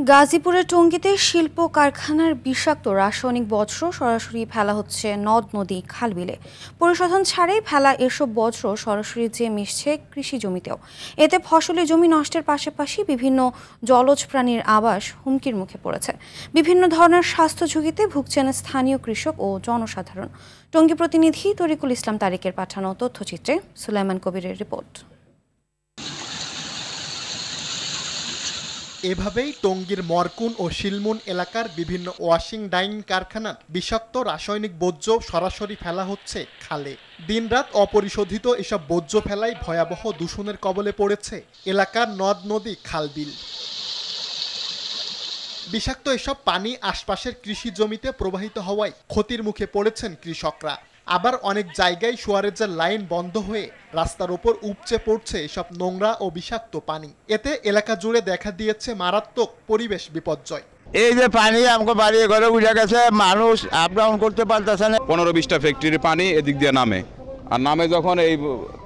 গাজীপুরের টঙ্গীতে শিল্প কারখানার বিষাক্ত রাসায়নিক বর্জ্য সরাসরি ফেলা হচ্ছে নদ নদী খালবিলে। পরিশোধন ছাড়াই ফেলা এসব বর্জ্য সরাসরি যেয়ে মিশছে কৃষি জমিতেও। এতে ফসলি জমি নষ্টের পাশাপাশি বিভিন্ন জলজ প্রাণীর আবাস হুমকির মুখে পড়েছে। বিভিন্ন ধরনের স্বাস্থ্য ঝুঁকিতে ভুগছেন স্থানীয় কৃষক ও জনসাধারণ। টঙ্গী প্রতিনিধি তরিকুল ইসলাম তারিকের পাঠানো তথ্যচিত্রে সুলাইমান কবিরের রিপোর্ট। এভাবেই টঙ্গীর মরকুন ও শিলমুন এলাকার বিভিন্ন ওয়াশিং ডাইং কারখানার বিষাক্ত রাসায়নিক বর্জ্য সরাসরি ফেলা হচ্ছে খালে। দিনরাত অপরিশোধিত এসব বর্জ্য ফেলায় ভয়াবহ দূষণের কবলে পড়েছে এলাকার নদ নদী খালবিল। বিষাক্ত এসব পানি আশপাশের কৃষি জমিতে প্রবাহিত হওয়ায় ক্ষতির মুখে পড়েছেন কৃষকরা। আবার অনেক জায়গায় সুয়ারেজের লাইন বন্ধ হয়ে রাস্তার ওপর উপচে পড়ছে এসব নোংরা ও বিষাক্ত পানি। এতে এলাকা জুড়ে দেখা দিয়েছে মারাত্মক পরিবেশ বিপর্যয়। এই যে পানি আমাকে বাড়ি ঘরে উঠে গেছে, মানুষ আপ ডাউন করতে পারতেছে না। 15-20টা ফ্যাক্টরির পানি এদিক দিয়ে নামে, আর নামে যখন এই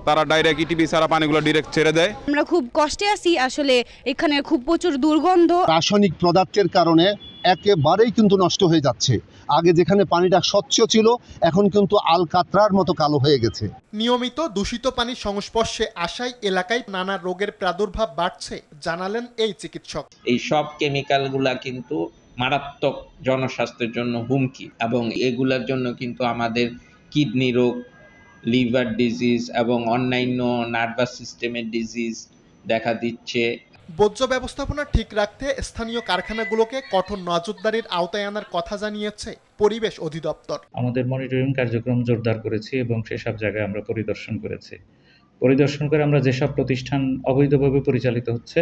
তারা ডাইরেক্ট ইটিপি ছাড়া পানিগুলো ডিরেক্ট ছেড়ে দেয়। আমরা খুব কষ্টে আছি আসলে, এখানে খুব প্রচুর দুর্গন্ধ। রাসায়নিক পদার্থের কারণে একেবারেই কিন্তু নষ্ট হয়ে যাচ্ছে। আগে যেখানে পানিটা স্বচ্ছ ছিল এখন কিন্তু আলকাতরার মতো কালো হয়ে গেছে। নিয়মিত দূষিত পানির সংস্পর্শে আসায় এলাকায় নানা রোগের প্রাদুর্ভাব বাড়ছে জানালেন এই চিকিৎসক। এই সব কেমিক্যালগুলা কিন্তু মারাত্মক জনস্বাস্থ্যের জন্য হুমকি, এবং এগুলোর জন্য কিন্তু আমাদের কিডনি রোগ, লিভার ডিজিজ এবং অন্যান্য নার্ভাস সিস্টেমের ডিজিজ দেখা দিচ্ছে। বর্জ্য ব্যবস্থাপনা ঠিক রাখতে স্থানীয় কারখানাগুলোকে কঠোর নজরদারির আওতায় আনার কথা জানিয়েছে পরিবেশ অধিদপ্তর। আমাদের মনিটরিং কার্যক্রম জোরদার করেছি এবং সেসব জায়গায় আমরা পরিদর্শন করে আমরা যেসব প্রতিষ্ঠান অবৈধভাবে পরিচালিত হচ্ছে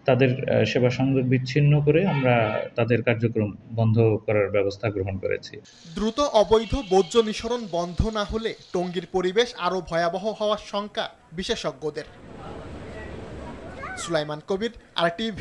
তাদের সেবা সংযোগ বিচ্ছিন্ন করে আমরা তাদের কার্যক্রম বন্ধ করার ব্যবস্থা গ্রহণ করেছি। দ্রুত অবৈধ বর্জ্য নিঃসরণ বন্ধ না হলে টঙ্গীর পরিবেশ আরও ভয়াবহ হওয়ার শঙ্কা বিশেষজ্ঞদের। সুলাইমান কবির, RTV।